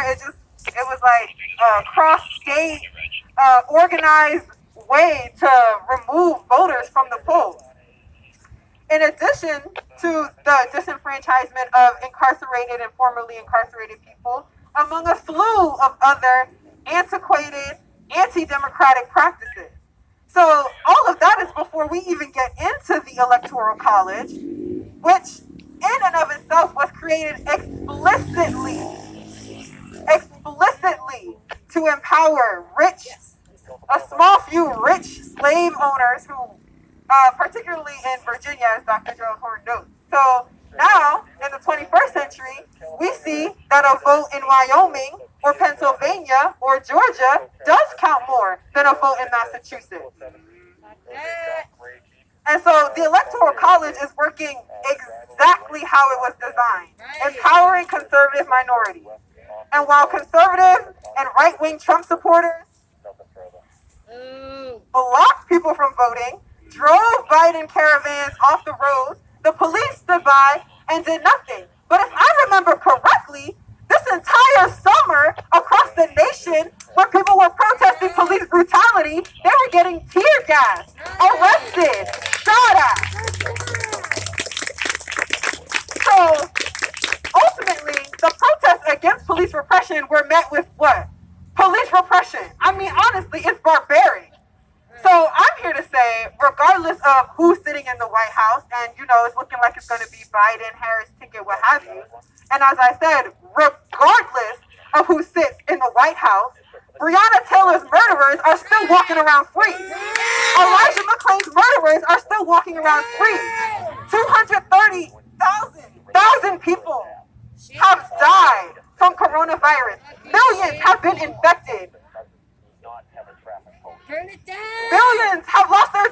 where it was like a cross-state organized way to remove voters from the polls. In addition to the disenfranchisement of incarcerated and formerly incarcerated people, among a slew of other antiquated, anti-democratic practices. So all of that is before we even get into the Electoral College, which in and of itself was created explicitly to empower a small few rich slave owners who, particularly in Virginia, as Dr. Gerald Horne notes. So now, in the 21st century, we see that a vote in Wyoming or Pennsylvania or Georgia does count more than a vote in Massachusetts. And so the Electoral College is working exactly how it was designed, empowering conservative minorities. And while conservative and right-wing Trump supporters blocked people from voting, drove Biden caravans off the roads, the police stood by and did nothing. But if I remember correctly, this entire summer across the nation, when people were protesting police brutality, they were getting tear gassed, arrested, shot at. So ultimately, the protests against police repression were met with what? Police repression. I mean, honestly, it's barbaric. So I'm here to say, regardless of who's sitting in the White House, and it's looking like it's going to be Biden, Harris ticket, what have you. And as I said, regardless of who sits in the White House, Breonna Taylor's murderers are still walking around free. Elijah McClain's murderers are still walking around free. 230,000 people have died from coronavirus. Millions have been infected. Billions have lost their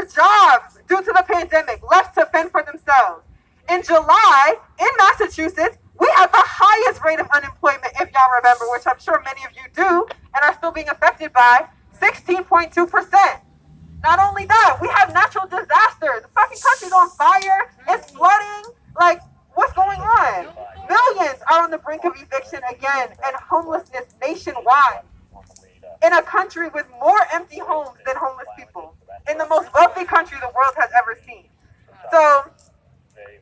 jobs due to the pandemic, left to fend for themselves. In July, in Massachusetts, we had the highest rate of unemployment, if y'all remember, which I'm sure many of you do, and are still being affected by, 16.2%. Not only that, we have natural disasters. The fucking country's on fire. It's flooding. Like, what's going on? Millions are on the brink of eviction again and homelessness nationwide. In a country with more empty homes than homeless people. In the most wealthy country the world has ever seen. So,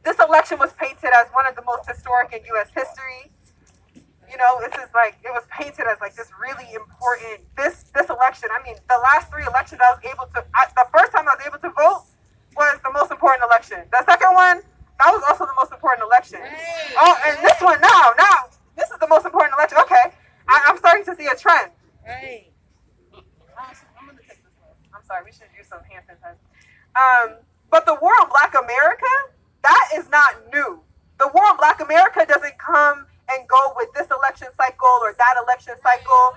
this election was painted as one of the most historic in U.S. history. It was painted as like this really important, this election. I mean, the last three elections the first time I was able to vote was the most important election. The second one, that was also the most important election. Oh, and this one now, this is the most important election. Okay, I'm starting to see a trend. I'm gonna take this one. I'm sorry, we should use some hand sanitizer. But the war on Black America, that is not new. The war on Black America doesn't come and go with this election cycle or that election cycle.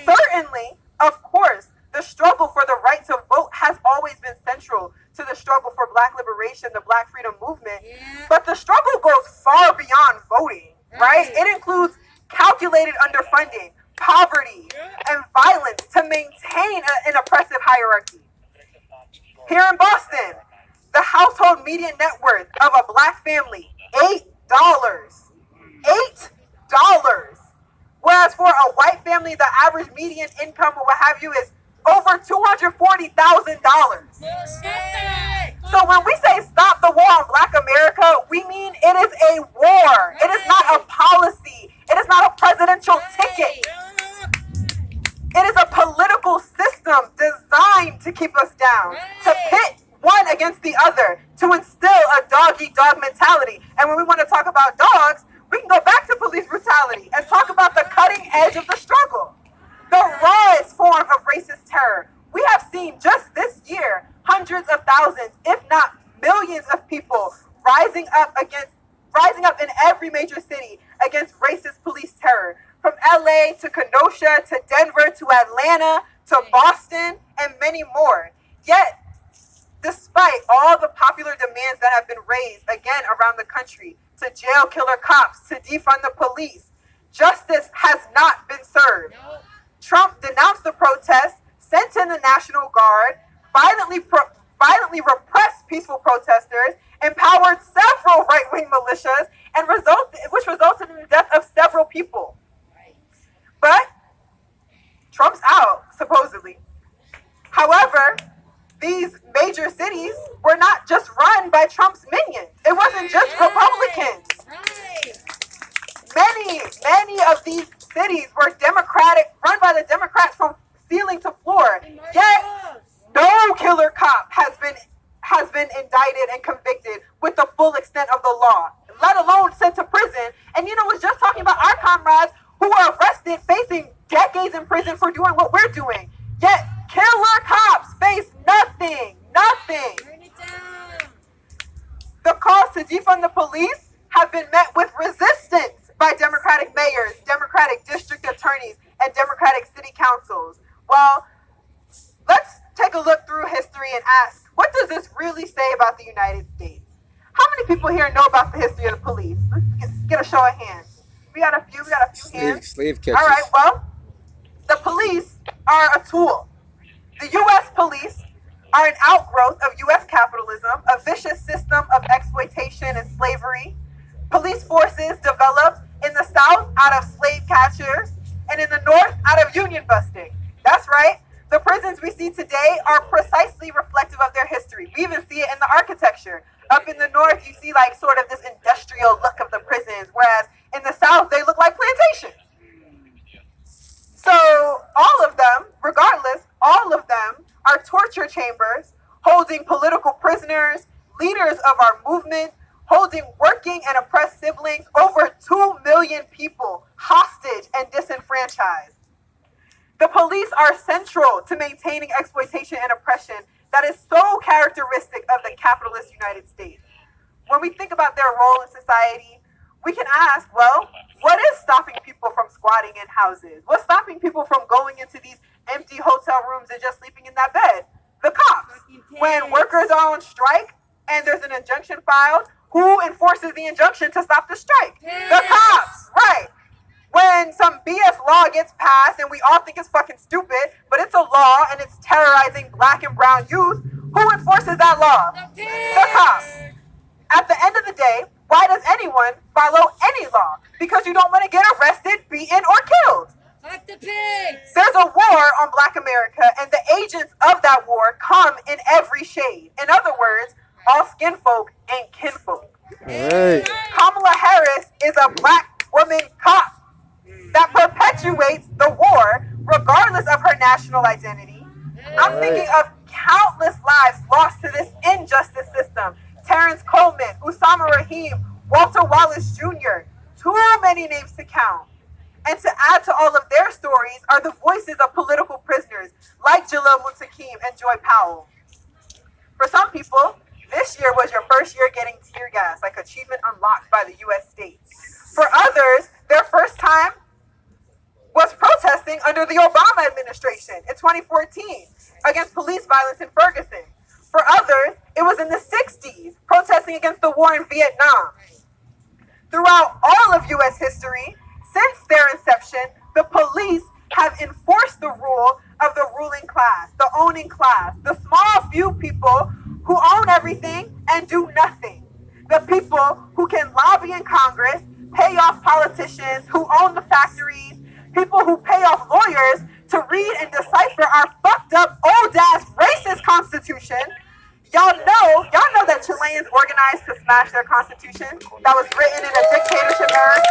Certainly, of course, the struggle for the right to vote has always been central to the struggle for Black liberation, the Black freedom movement. But the struggle goes far beyond voting, right? It includes calculated underfunding, poverty, and violence to maintain an oppressive hierarchy. Here in Boston, the household median net worth of a Black family, $8. $8. Whereas for a white family, the average median income or what have you is over $240,000. So when we say stop the war on Black America, we mean it is a war. It is not a policy. It is not a presidential ticket. It is a political system designed to keep us down, to pit one against the other, to instill a dog-eat-dog mentality. And when we want to talk about dogs, we can go back to police brutality and talk about the cutting edge of the struggle. The rawest form of racist terror. We have seen just this year hundreds of thousands, if not millions of people rising up in every major city against racist police terror. From LA to Kenosha to Denver to Atlanta to Boston and many more. Yet, despite all the popular demands that have been raised again around the country to jail killer cops, to defund the police, justice has not been served. Trump denounced the protests, sent in the National Guard, violently repressed peaceful protesters, empowered several right-wing militias, which resulted in the death of several people. But Trump's out, supposedly. However, these major cities were not just run by Trump's minions. It wasn't just Republicans. Many of these cities were run by the Democrats from ceiling to floor. Yet, no killer cop has been indicted and convicted with the full extent of the law, let alone sent to prison. And was just talking about our comrades who are arrested, facing decades in prison for doing what we're doing. Yet, killer cops face nothing. The calls to defund the police have been met with resistance by Democratic mayors, Democratic district attorneys, and Democratic city councils. Well, let's take a look through history and ask, what does this really say about the United States? How many people here know about the history of the police? Let's get a show of hands. We got a few hands. Slave catchers. All right, well, the police are a tool. The U.S. police are an outgrowth of U.S. capitalism, a vicious system of exploitation and slavery. Police forces developed in the South out of slave catchers and in the North out of union busting. That's right. The prisons we see today are precisely reflective of their history. We even see it in the architecture. Up in the North, you see like sort of this industrial look of the prisons, whereas in the South, they look like plantations. So all of them, regardless, all of them are torture chambers holding political prisoners, leaders of our movement, holding working and oppressed siblings, over 2 million people hostage and disenfranchised. The police are central to maintaining exploitation and oppression that is so characteristic of the capitalist United States. When we think about their role in society, we can ask, well, what is stopping people from squatting in houses? What's stopping people from going into these empty hotel rooms and just sleeping in that bed? The cops. When workers are on strike and there's an injunction filed, who enforces the injunction to stop the strike? The cops, right. When some BS law gets passed and we all think it's fucking stupid, but it's a law and it's terrorizing black and brown youth, who enforces that law? The cops. At the end of the day, why does anyone follow any law? Because you don't want to get arrested, beaten, or killed. Fuck the pigs! There's a war on Black America, and the agents of that war come in every shade. In other words, all skin folk ain't kinfolk. Right. Kamala Harris is a black woman cop that perpetuates the war regardless of her national identity. I'm thinking of countless lives lost to this injustice system. Terrence Coleman, Usama Rahim, Walter Wallace Jr. Too many names to count. And to add to all of their stories are the voices of political prisoners like Jalil Muntaqim and Joy Powell. For some people, this year was your first year getting tear gas, like achievement unlocked by the U.S. states. For others, their first time was protesting under the Obama administration in 2014 against police violence in Ferguson. For others, it was in the 60s, protesting against the war in Vietnam. Throughout all of U.S. history, since their inception, the police have enforced the rule of the ruling class, the owning class, the small few people who own everything and do nothing. The people who can lobby in Congress, pay off politicians who own the factories, people who pay off lawyers to read and decipher our fucked up old-ass racist constitution. Y'all know that Chileans organized to smash their constitution that was written in a dictatorship era.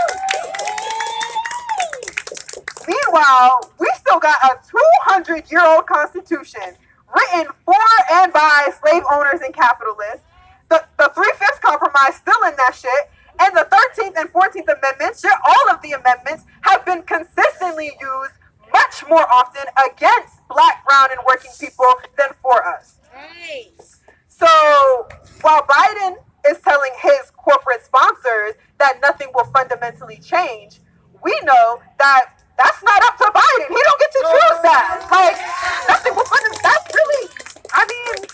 Meanwhile, we still got a 200-year-old constitution written for and by slave owners and capitalists. The 3/5 compromise still in that shit. And the 13th and 14th amendments, shit, all of the amendments have been consistently used much more often against black, brown, and working people than for us. Right. So while Biden is telling his corporate sponsors that nothing will fundamentally change, we know that that's not up to Biden. He don't get to choose that. Like, nothing will fundamentally, that's really, I mean,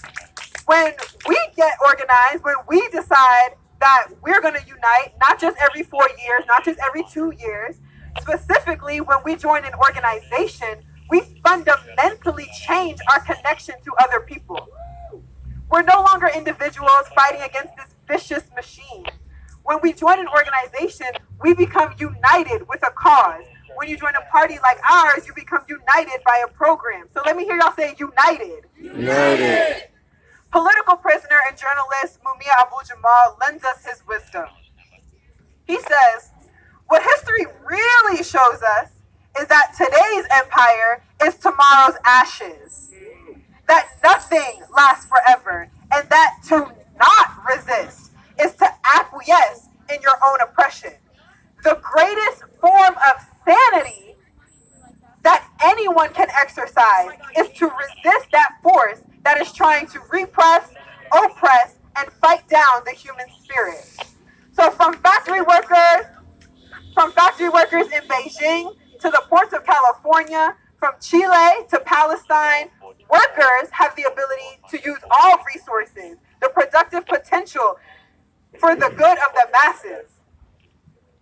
when we get organized, when we decide that we're going to unite, not just every 4 years, not just every 2 years, specifically when we join an organization, we fundamentally change our connection to other people. We're no longer individuals fighting against this vicious machine. When we join an organization, we become united with a cause. When you join a party like ours, you become united by a program. So let me hear y'all say united. United. Political prisoner and journalist Mumia Abu-Jamal lends us his wisdom. He says, what history really shows us is that today's empire is tomorrow's ashes. That nothing lasts forever, and that to not resist is to acquiesce in your own oppression. The greatest form of sanity that anyone can exercise is to resist that force that is trying to repress, oppress, and fight down the human spirit. So from factory workers in Beijing to the ports of California, from Chile to Palestine, workers have the ability to use all resources, the productive potential for the good of the masses.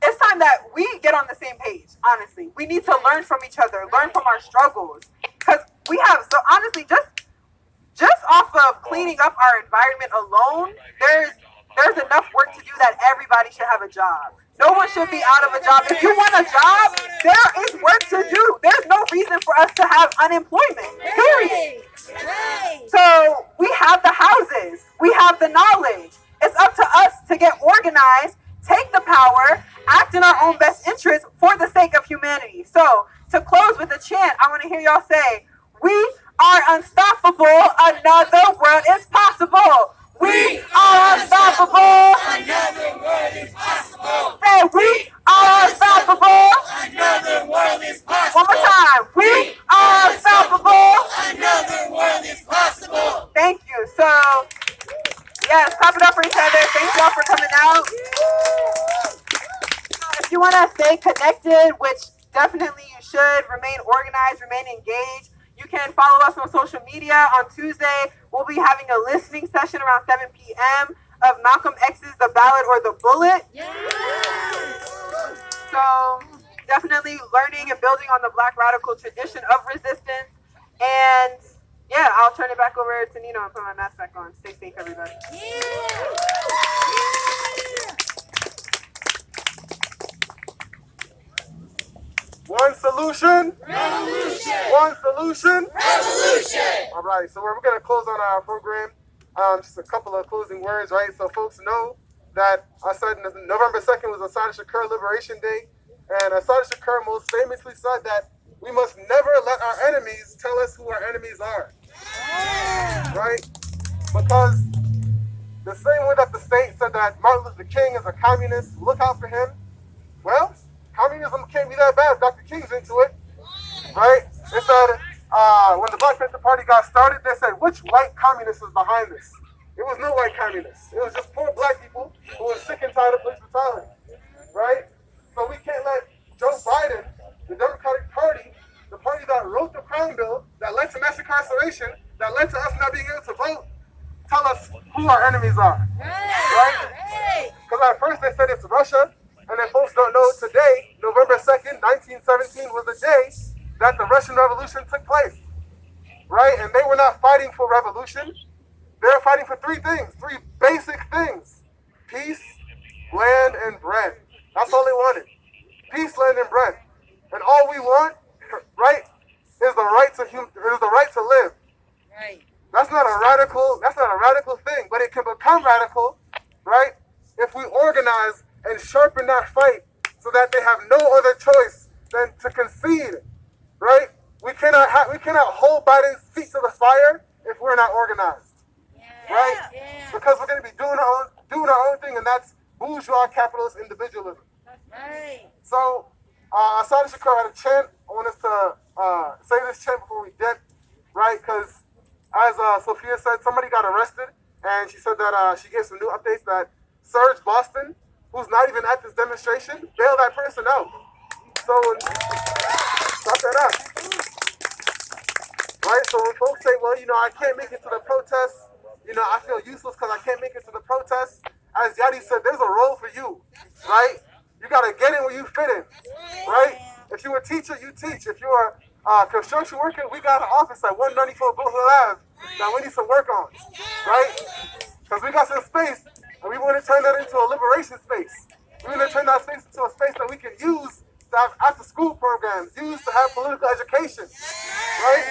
It's time that we get on the same page, honestly. We need to learn from each other, learn from our struggles. Because we have, so honestly, just off of cleaning up our environment alone, there's enough work to do that everybody should have a job. No one should be out of a job. If you want a job, there is work to do. There's no reason for us to have unemployment, period. So we have the houses. We have the knowledge. It's up to us to get organized, take the power, act in our own best interest for the sake of humanity. So to close with a chant, I want to hear y'all say, we are unstoppable. Another world is possible. We are unstoppable. Another world is possible. Say, we are unstoppable. Another world is possible. One more time. We are unstoppable. Another world is possible. Thank you. So, yes, clap it up for each other. Thank y'all for coming out. If you want to stay connected, which definitely you should, remain organized, remain engaged, you can follow us on social media. On Tuesday, we'll be having a listening session around 7 p.m. of Malcolm X's The Ballad or the Bullet. So definitely learning and building on the Black radical tradition of resistance. And yeah, I'll turn it back over to Nino and put my mask back on. Stay safe, everybody. One solution. Revolution. One solution. Revolution. All right, so we're going to close on our program. Just a couple of closing words, right? So folks know that I said November 2nd was Assata Shakur Liberation Day. And Assata Shakur most famously said that we must never let our enemies tell us who our enemies are. Right? Because the same way that the state said that Martin Luther King is a communist, look out for him. Well, communism can't be that bad if Dr. King's into it, right? They said, when the Black Panther Party got started, they said, which white communist is behind this? It was no white communists. It was just poor black people who were sick and tired of police brutality, right? So we can't let Joe Biden, the Democratic Party, the party that wrote the crime bill, that led to mass incarceration, that led to us not being able to vote, tell us who our enemies are, right? Because at first they said it's Russia, and then folks don't know today, November 2nd, 1917 was the day that the Russian Revolution took place, right? And they were not fighting for revolution. They were fighting for three things, three basic things: peace, land, and bread. That's all they wanted. Peace, land, and bread. And all we want, right, is the right to live. Right. That's not a radical thing, but it can become radical, right? If we organize and sharpen that fight so that they have no other choice than to concede, right? We cannot hold Biden's feet to the fire if we're not organized, right? Yeah. Because we're going to be doing our own thing, and that's bourgeois capitalist individualism. Right. So, Assata Shakur had a chant. I want us to say this chant before we dip, right? Because as Sophia said, somebody got arrested, and she said that she gave some new updates that Serge Boston, who's not even at this demonstration, bailed that person out. So, stop that up. Right? So when folks say, well, I can't make it to the protests, I feel useless because I can't make it to the protests, as Yadi said, there's a role for you, right? You got to get in where you fit in, right? If you're a teacher, you teach. If you're a construction worker, we got an office at 194 Brooklyn Ave that we need some work on, right? Because we got some space And we want to turn that into a liberation space. We want to turn that space into a space that we can use to have after school programs, use to have political education, right?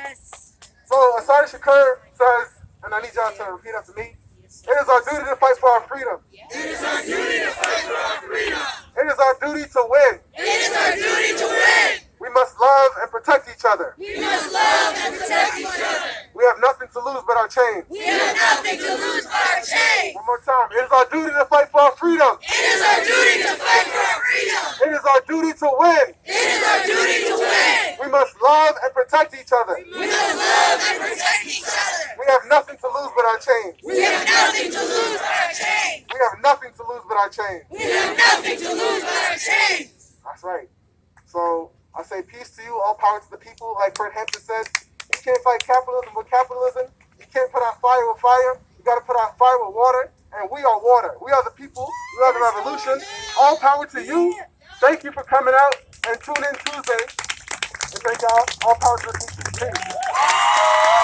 Yes. So Asada Shakur says, and I need y'all to repeat after me, it is our duty to fight for our freedom. It is our duty to fight for our freedom. It is our duty to win. It is our duty to win. We must love and protect each other. We must love and protect each other. We have nothing to lose but our chains. We have nothing to lose but our chains. One more time. It is our duty to fight for our freedom. It is our duty to fight for our freedom. It is our duty to win. It is our duty to win. We must love and protect each other. We must love and protect each other. We have nothing to lose but our chains. We have nothing to lose but our chains. We have nothing to lose but our chains. We have nothing to lose but our chains. That's right. So I say peace to you, all power to the people. Like Fred Hampton said, you can't fight capitalism with capitalism. You can't put out fire with fire. You got to put out fire with water. And we are water. We are the people. We are the revolution. All power to you. Thank you for coming out and tune in Tuesday. And thank y'all. All power to the people. Peace.